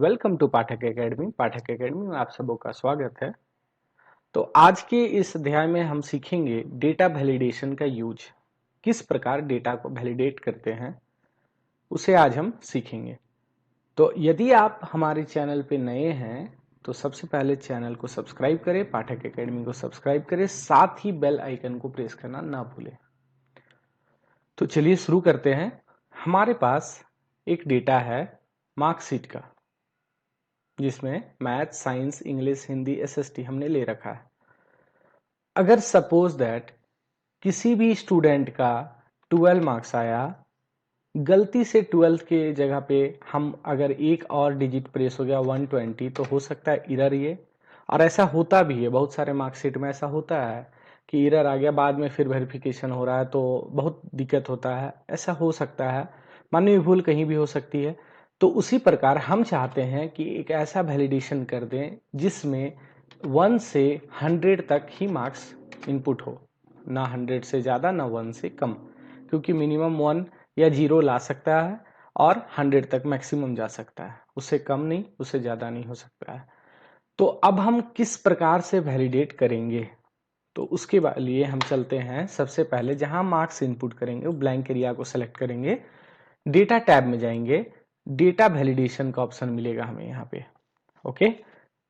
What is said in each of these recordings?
Welcome to Pathak academy. Pathak academy में आप सबों का स्वागत है। तो आज के इस अध्याय में हम सीखेंगे डेटा वैलिडेशन का यूज, किस प्रकार डेटा को वैलिडेट करते हैं उसे आज हम सीखेंगे। तो यदि आप हमारे चैनल पे नए हैं तो सबसे पहले चैनल को सब्सक्राइब करें, पाठक एकेडमी को सब्सक्राइब करें, साथ ही बेल आइकन को प्रेस करना ना भूलें। तो चलिए शुरू करते हैं। हमारे पास एक डेटा है मार्कशीट का, जिसमें math, science, English, Hindi, SST हमने ले रखा है। अगर सपोज दैट किसी भी स्टूडेंट का 12 मार्क्स आया, गलती से 12 के जगह पे हम अगर एक और डिजिट प्रेस हो गया 120, तो हो सकता है इरर ये। और ऐसा होता भी है, बहुत सारे मार्कशीट में ऐसा होता है कि इरर आ गया, बाद में फिर वेरिफिकेशन हो रहा है तो बहुत दिक्कत होता है। ऐसा हो सकता है, मानवीय भूल कहीं भी हो सकती है। तो उसी प्रकार हम चाहते हैं कि एक ऐसा वैलिडेशन कर दें जिसमें 1 से 100 तक ही मार्क्स इनपुट हो, ना 100 से ज़्यादा ना 1 से कम, क्योंकि मिनिमम 1 या 0 ला सकता है और 100 तक मैक्सिमम जा सकता है, उससे कम नहीं, उससे ज़्यादा नहीं हो सकता है। तो अब हम किस प्रकार से वैलिडेट करेंगे, तो उसके लिए हम चलते हैं। सबसे पहले जहां मार्क्स इनपुट करेंगे वो ब्लैंक एरिया को सेलेक्ट करेंगे, डेटा टैब में जाएंगे, डेटा वैलिडेशन का ऑप्शन मिलेगा हमें यहाँ पे। ओके,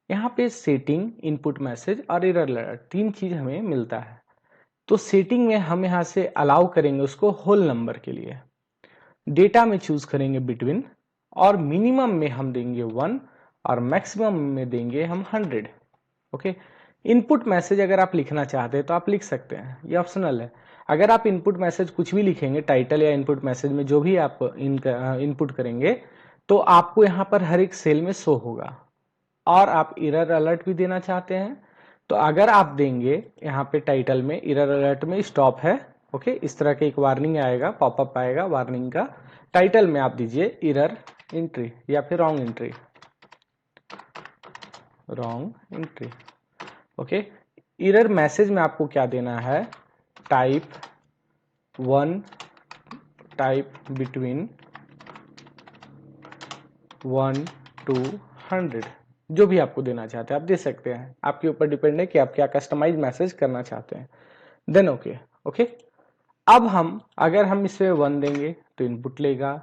यहाँ पे सेटिंग, इनपुट मैसेज और एरर अलर्ट, तीन चीज हमें मिलता है। तो सेटिंग में हम यहाँ से अलाउ करेंगे उसको होल नंबर के लिए, डेटा में चूज करेंगे बिटवीन, और मिनिमम में हम देंगे 1 और मैक्सिमम में देंगे हम 100। ओके, इनपुट मैसेज अगर आप लिखना चाहते हैं तो आप लिख सकते हैं, ये ऑप्शनल है। अगर आप इनपुट मैसेज कुछ भी लिखेंगे, टाइटल या इनपुट मैसेज में जो भी आप इनपुट करेंगे, तो आपको यहाँ पर हर एक सेल में शो होगा। और आप एरर अलर्ट भी देना चाहते हैं तो अगर आप देंगे यहाँ पे टाइटल में, एरर अलर्ट में स्टॉप है, ओके, इस तरह के एक वार्निंग आएगा, पॉपअप आएगा वार्निंग का। टाइटल में आप दीजिए एरर एंट्री या फिर wrong entry, wrong entry. Okay, error message में आपको क्या देना है, टाइप 1, टाइप बिटवीन 1 to 100, जो भी आपको देना चाहते हैं आप दे सकते हैं, आपके ऊपर डिपेंड है कि आप क्या कस्टमाइज मैसेज करना चाहते हैं। Then okay. ओके, अब अगर हम इसे 1 देंगे तो इनपुट लेगा,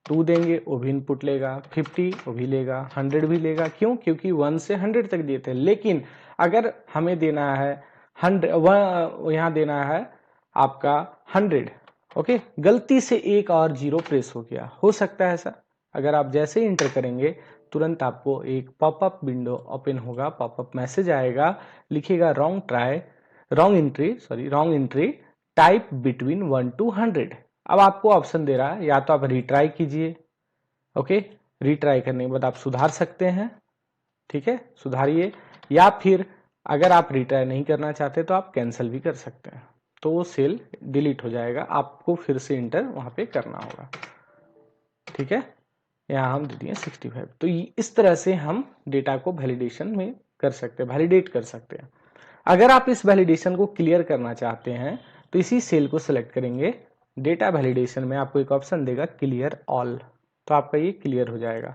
2 देंगे वो भी इनपुट लेगा, 50 वो भी लेगा, 100 भी लेगा। क्यों? क्योंकि 1 से 100 तक दिए थे। लेकिन अगर हमें देना है 100, यहाँ देना है आपका 100, ओके, गलती से एक और 0 प्रेस हो गया, हो सकता है ऐसा। अगर आप जैसे ही इंटर करेंगे तुरंत आपको एक पॉपअप विंडो ओपन होगा, पॉपअप मैसेज आएगा, लिखेगा wrong entry, type between 1 to 100। अब आपको ऑप्शन दे रहा है, या तो आप रिट्राई कीजिए, ओके, रिट्राई करने के बाद आप सुधार सकते हैं, ठीक है, सुधारिए, या फिर अगर आप रिट्राई नहीं करना चाहते तो आप कैंसिल भी कर सकते हैं, तो वो सेल डिलीट हो जाएगा, आपको फिर से इंटर वहां पे करना होगा। ठीक है, यहाँ हम दे दिए 65। तो इस तरह से हम डेटा को वैलिडेशन में कर सकते हैं, वैलिडेट कर सकते हैं। अगर आप इस वैलिडेशन को क्लियर करना चाहते हैं तो इसी सेल को सिलेक्ट करेंगे, डेटा वैलिडेशन में आपको एक ऑप्शन देगा क्लियर ऑल, तो आपका ये क्लियर हो जाएगा।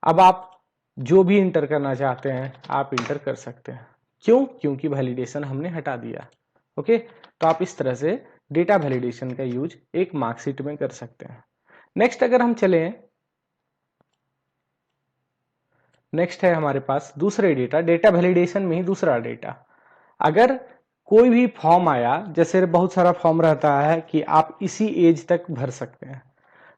अब आप जो भी इंटर करना चाहते हैं आप इंटर कर सकते हैं। क्यों? क्योंकि वैलिडेशन हमने हटा दिया। ओके, तो आप इस तरह से डेटा वैलिडेशन का यूज एक मार्कशीट में कर सकते हैं। नेक्स्ट अगर हम चलें, नेक्स्ट है हमारे पास दूसरे डेटा वैलिडेशन में ही दूसरा डेटा। अगर कोई भी फॉर्म आया, जैसे बहुत सारा फॉर्म रहता है कि आप इसी एज तक भर सकते हैं,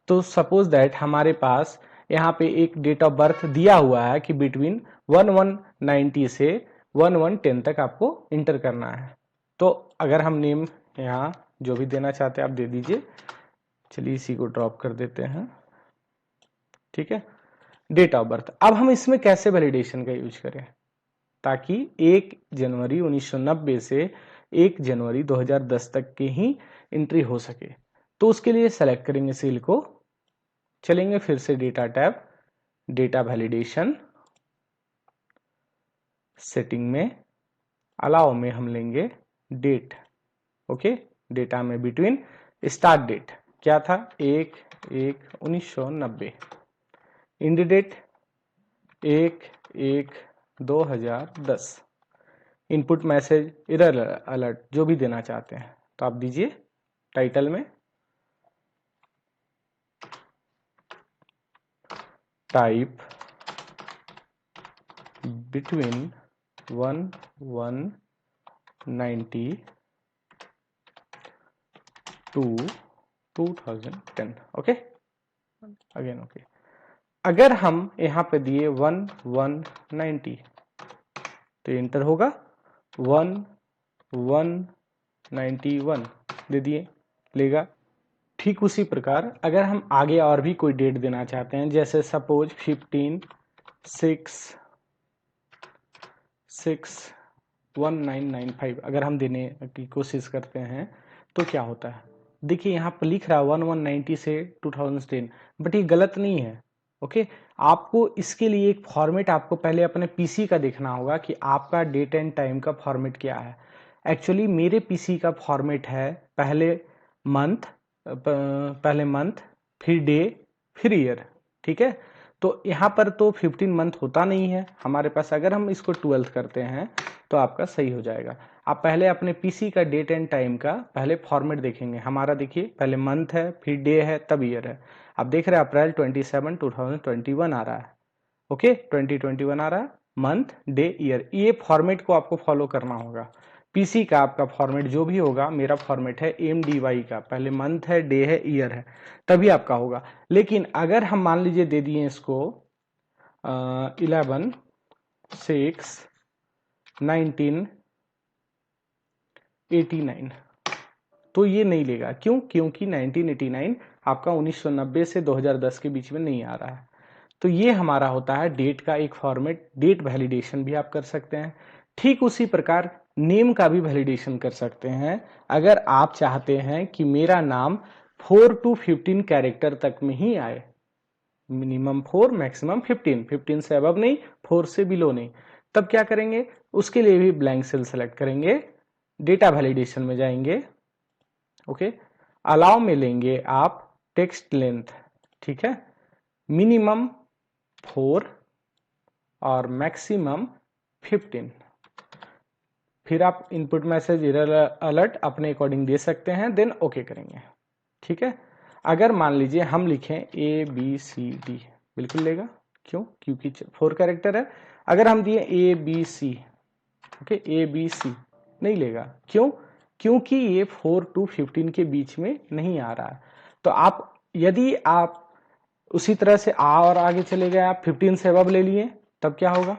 तो सपोज दैट हमारे पास यहाँ पे एक डेट ऑफ बर्थ दिया हुआ है कि बिटवीन 1190 से 1110 तक आपको इंटर करना है। तो अगर हम नेम यहाँ जो भी देना चाहते हैं आप दे दीजिए, चलिए इसी को ड्रॉप कर देते हैं, ठीक है, डेट ऑफ बर्थ। अब हम इसमें कैसे वैलिडेशन का यूज करें ताकि 1 जनवरी 1990 से 1 जनवरी 2010 तक की ही एंट्री हो सके। तो उसके लिए सेलेक्ट करेंगे सेल को, चलेंगे फिर से data tab, data validation, setting में अलाउ में हम लेंगे डेट। ओके, डेटा में बिटवीन स्टार्ट डेट क्या था, 1/1/1990, end date 1/1/2010। Input message error alert जो भी देना चाहते हैं तो आप दीजिए टाइटल में type between 1190 to 2010। Okay, again okay. अगर हम यहाँ पे दिए 1190 तो एंटर होगा। 1191 दे दिए, लेगा। ठीक उसी प्रकार अगर हम आगे और भी कोई डेट देना चाहते हैं, जैसे सपोज 15/6/1995 अगर हम देने की कोशिश करते हैं तो क्या होता है, देखिए यहाँ पर लिख रहा है 1190 से 2010, बट ये गलत नहीं है। ओके, आपको इसके लिए एक फॉर्मेट आपको पहले अपने पीसी का देखना होगा कि आपका डेट एंड टाइम का फॉर्मेट क्या है। एक्चुअली मेरे पीसी का फॉर्मेट है पहले मंथ फिर डे फिर ईयर। ठीक है, तो यहाँ पर तो 15 मंथ होता नहीं है हमारे पास। अगर हम इसको 12 करते हैं तो आपका सही हो जाएगा। आप पहले अपने पीसी का डेट एंड टाइम का पहले फॉर्मेट देखेंगे। हमारा देखिए पहले मंथ है, फिर डे है, तब ईयर है। आप देख रहे हैं अप्रैल 27 2021 आ रहा है। ओके, 2021 आ रहा है, मंथ डे ईयर। ये फॉर्मेट को आपको फॉलो करना होगा। पीसी का आपका फॉर्मेट जो भी होगा, मेरा फॉर्मेट है एमडीवाई का, पहले मंथ है, डे है, ईयर है, तभी आपका होगा। लेकिन अगर हम मान लीजिए दे दिए इसको 11/6/1989 तो ये नहीं लेगा। क्यों? क्योंकि 1989 आपका 1990 से 2010 के बीच में नहीं आ रहा है। तो ये हमारा होता है डेट का एक फॉर्मेट। डेट वैलिडेशन भी आप कर सकते हैं। ठीक उसी प्रकार नेम का भी वैलिडेशन कर सकते हैं। अगर आप चाहते हैं कि मेरा नाम 4 to 15 कैरेक्टर तक में ही आए, मिनिमम 4 मैक्सिमम 15 से अबव नहीं, 4 से बिलो नहीं, तब क्या करेंगे, उसके लिए भी ब्लैंक सेल सेलेक्ट करेंगे, डेटा वैलिडेशन में जाएंगे। ओके, अलाउ में लेंगे आप टेक्स्ट लेंथ। ठीक है, मिनिमम 4 और मैक्सिमम 15। फिर आप इनपुट मैसेज एरर अलर्ट अपने अकॉर्डिंग दे सकते हैं, देन ओके करेंगे। ठीक है, अगर मान लीजिए हम लिखें ABCD, बिल्कुल लेगा। क्यों? क्योंकि 4 कैरेक्टर है। अगर हम दिए ABC, ओके, ABC नहीं लेगा। क्यों? क्योंकि ये 4 to 15 के बीच में नहीं आ रहा है। तो आप यदि आप उसी तरह से और आगे चले गए, आप 15 से अबव ले लिए, तब क्या होगा,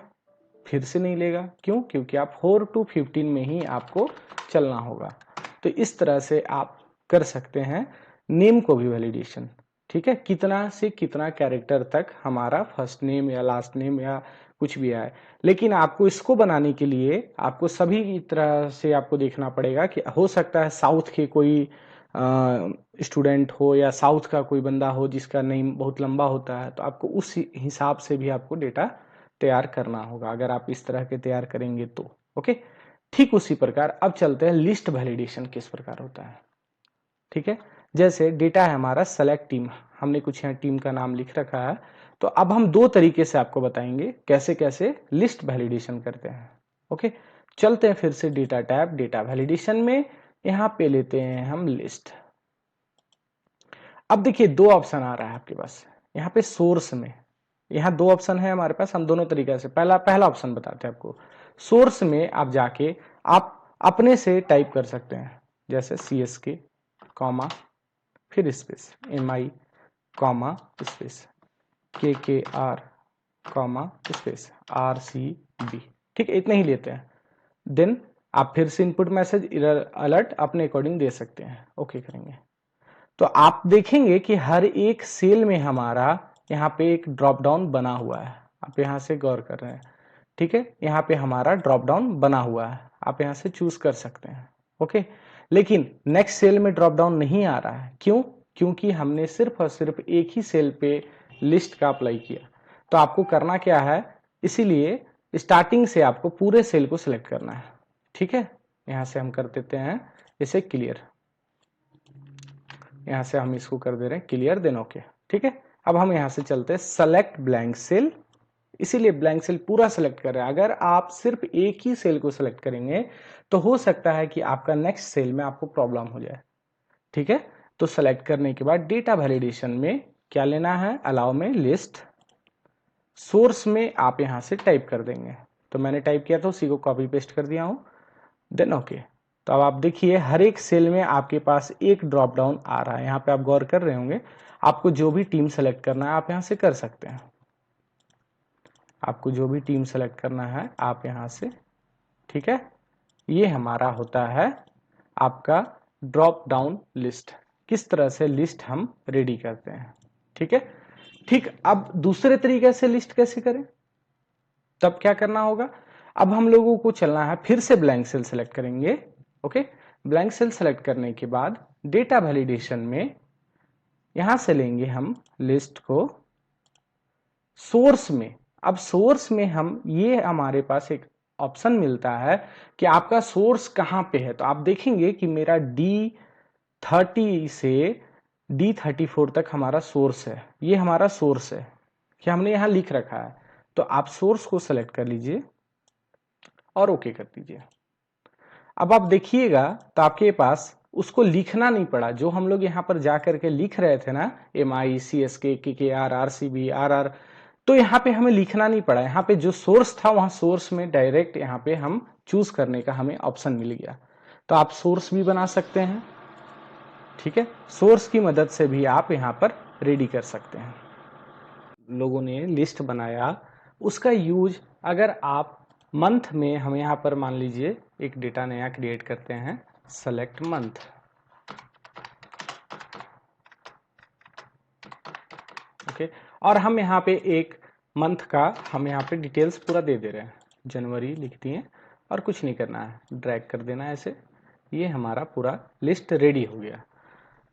फिर से नहीं लेगा। क्यों? क्योंकि आप 4 to 15 में ही आपको चलना होगा। तो इस तरह से आप कर सकते हैं नेम को भी वैलिडेशन। ठीक है, कितना से कितना कैरेक्टर तक हमारा फर्स्ट नेम या लास्ट नेम या कुछ भी आए। लेकिन आपको इसको बनाने के लिए आपको सभी तरह से आपको देखना पड़ेगा कि हो सकता है साउथ के कोई स्टूडेंट हो या साउथ का कोई बंदा हो जिसका नेम बहुत लंबा होता है, तो आपको उस हिसाब से भी आपको डेटा तैयार करना होगा अगर आप इस तरह के तैयार करेंगे तो। ओके, ठीक उसी प्रकार अब चलते हैं लिस्ट वैलिडेशन किस प्रकार होता है। ठीक है, जैसे डेटा है हमारा सेलेक्ट टीम, हमने कुछ यहाँ टीम का नाम लिख रखा है। तो अब हम दो तरीके से आपको बताएंगे कैसे कैसे लिस्ट वैलिडेशन करते हैं। ओके, चलते हैं फिर से डेटा टैब, डेटा वैलिडेशन में यहाँ पे लेते हैं हम लिस्ट। अब देखिए दो ऑप्शन आ रहा है आपके पास यहाँ पे सोर्स में। यहाँ दो ऑप्शन है हमारे पास, हम दोनों तरीके से पहला ऑप्शन बताते हैं आपको। सोर्स में आप जाके आप अपने से टाइप कर सकते हैं, जैसे CSK कॉमा फिर space MI comma space KKR comma space RCB। ठीक है, इतने ही लेते हैं। देन आप फिर से इनपुट मैसेज एरर अलर्ट अपने अकॉर्डिंग दे सकते हैं, ओके करेंगे। तो आप देखेंगे कि हर एक सेल में हमारा यहाँ पे एक ड्रॉप डाउन बना हुआ है। आप यहाँ से गौर कर रहे हैं। ठीक है, यहाँ पे हमारा ड्रॉप डाउन बना हुआ है, आप यहाँ से चूज कर सकते हैं। ओके, लेकिन नेक्स्ट सेल में ड्रॉप डाउन नहीं आ रहा है। क्यों? क्योंकि हमने सिर्फ और सिर्फ एक ही सेल पे लिस्ट का अप्लाई किया। तो आपको करना क्या है, इसीलिए स्टार्टिंग से आपको पूरे सेल को सिलेक्ट करना है। ठीक है, यहाँ से हम कर देते हैं इसे क्लियर, यहाँ से हम इसको कर दे रहे हैं क्लियर, देन ओके। ठीक है, अब हम यहाँ से चलते हैं सेलेक्ट ब्लैंक सेल इसीलिए ब्लैंक सेल पूरा सेलेक्ट कर रहे हैं। अगर आप सिर्फ एक ही सेल को सेलेक्ट करेंगे तो हो सकता है कि आपका नेक्स्ट सेल में आपको प्रॉब्लम हो जाए। ठीक है, तो सेलेक्ट करने के बाद डेटा वैलिडेशन में क्या लेना है, अलाउ में लिस्ट सोर्स में आप यहां से टाइप कर देंगे। तो मैंने टाइप किया था, उसी को कॉपी पेस्ट कर दिया हूं, देन ओके। तो अब आप देखिए हर एक सेल में आपके पास एक ड्रॉप डाउन आ रहा है। यहाँ पे आप गौर कर रहे होंगे, आपको जो भी टीम सेलेक्ट करना है आप यहाँ से कर सकते हैं। आपको जो भी टीम सेलेक्ट करना है आप यहाँ से, ठीक है। ये हमारा होता है आपका ड्रॉप डाउन लिस्ट। किस तरह से लिस्ट हम रेडी करते हैं, ठीक है। ठीक, अब दूसरे तरीके से लिस्ट कैसे करें, तब क्या करना होगा, अब हम लोगों को चलना है, फिर से ब्लैंक सेल सेलेक्ट करेंगे। ओके, ब्लैंक सेल सेलेक्ट करने के बाद डेटा वैलिडेशन में यहां से लेंगे हम लिस्ट को सोर्स में। अब सोर्स में हम, ये हमारे पास एक ऑप्शन मिलता है कि आपका सोर्स कहां पे है। तो आप देखेंगे कि मेरा D30 से D34 तक हमारा सोर्स है, ये हमारा सोर्स है कि हमने यहां लिख रखा है। तो आप सोर्स को सेलेक्ट कर लीजिए और ओके कर दीजिए। अब आप देखिएगा तो आपके पास उसको लिखना नहीं पड़ा, जो हम लोग यहाँ पर जा करके लिख रहे थे ना, MI, CSK, KKR, RCB, RR, तो यहाँ पे हमें लिखना नहीं पड़ा। यहाँ पे जो सोर्स था वहां सोर्स में डायरेक्ट यहाँ पे हम चूज करने का हमें ऑप्शन मिल गया। तो आप सोर्स भी बना सकते हैं, ठीक है। सोर्स की मदद से भी आप यहाँ पर रेडी कर सकते हैं। लोगों ने लिस्ट बनाया, उसका यूज अगर आप मंथ में, हम यहाँ पर मान लीजिए एक डेटा नया क्रिएट करते हैं, सेलेक्ट मंथ। ओके, और हम यहाँ पे एक मंथ का हम यहाँ पे डिटेल्स पूरा दे दे रहे हैं, जनवरी लिख दिए और कुछ नहीं करना है, ड्रैग कर देना है ऐसे, ये हमारा पूरा लिस्ट रेडी हो गया।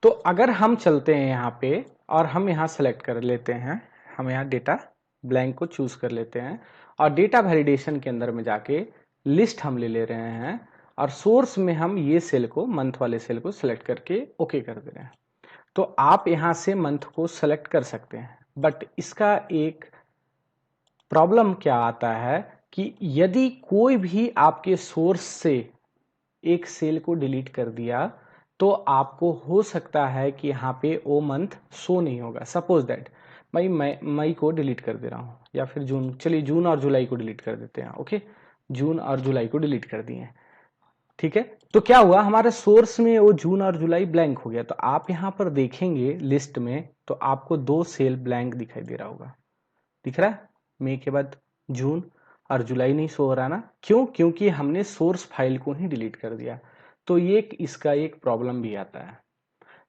तो अगर हम चलते हैं यहाँ पे और हम यहाँ सेलेक्ट कर लेते हैं, हम यहाँ डेटा ब्लैंक को चूज कर लेते हैं और डेटा वैलिडेशन के अंदर में जाके लिस्ट हम ले रहे हैं और सोर्स में हम ये सेल को, मंथ वाले सेल को सिलेक्ट करके ओके कर दे रहे हैं। तो आप यहाँ से मंथ को सेलेक्ट कर सकते हैं, बट इसका एक प्रॉब्लम क्या आता है कि यदि कोई भी आपके सोर्स से एक सेल को डिलीट कर दिया तो आपको हो सकता है कि यहाँ पे वो मंथ शो नहीं होगा। सपोज दैट मई को डिलीट कर दे रहा हूँ, या फिर जून, चलिए जून और जुलाई को डिलीट कर देते हैं। ओके, जून और जुलाई को डिलीट कर दिए, ठीक है। तो क्या हुआ, हमारे सोर्स में वो जून और जुलाई ब्लैंक हो गया। तो आप यहाँ पर देखेंगे लिस्ट में तो आपको दो सेल ब्लैंक दिखाई दे रहा होगा, दिख रहा है, मई के बाद जून और जुलाई नहीं शो हो रहा ना, क्यों, क्योंकि हमने सोर्स फाइल को ही डिलीट कर दिया। तो ये इसका एक प्रॉब्लम भी आता है।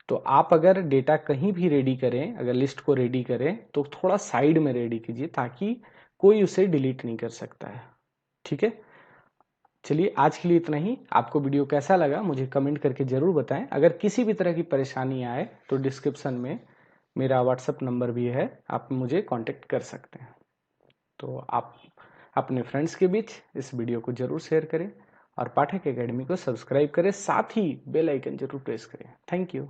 तो आप अगर डेटा कहीं भी रेडी करें, अगर लिस्ट को रेडी करें तो थोड़ा साइड में रेडी कीजिए ताकि कोई उसे डिलीट नहीं कर सकता है, ठीक है। चलिए आज के लिए इतना ही। आपको वीडियो कैसा लगा मुझे कमेंट करके जरूर बताएं। अगर किसी भी तरह की परेशानी आए तो डिस्क्रिप्शन में मेरा व्हाट्सएप नंबर भी है, आप मुझे कांटेक्ट कर सकते हैं। तो आप अपने फ्रेंड्स के बीच इस वीडियो को जरूर शेयर करें और पाठक एकेडमी को सब्सक्राइब करें, साथ ही बेल आइकन जरूर प्रेस करें। Thank you.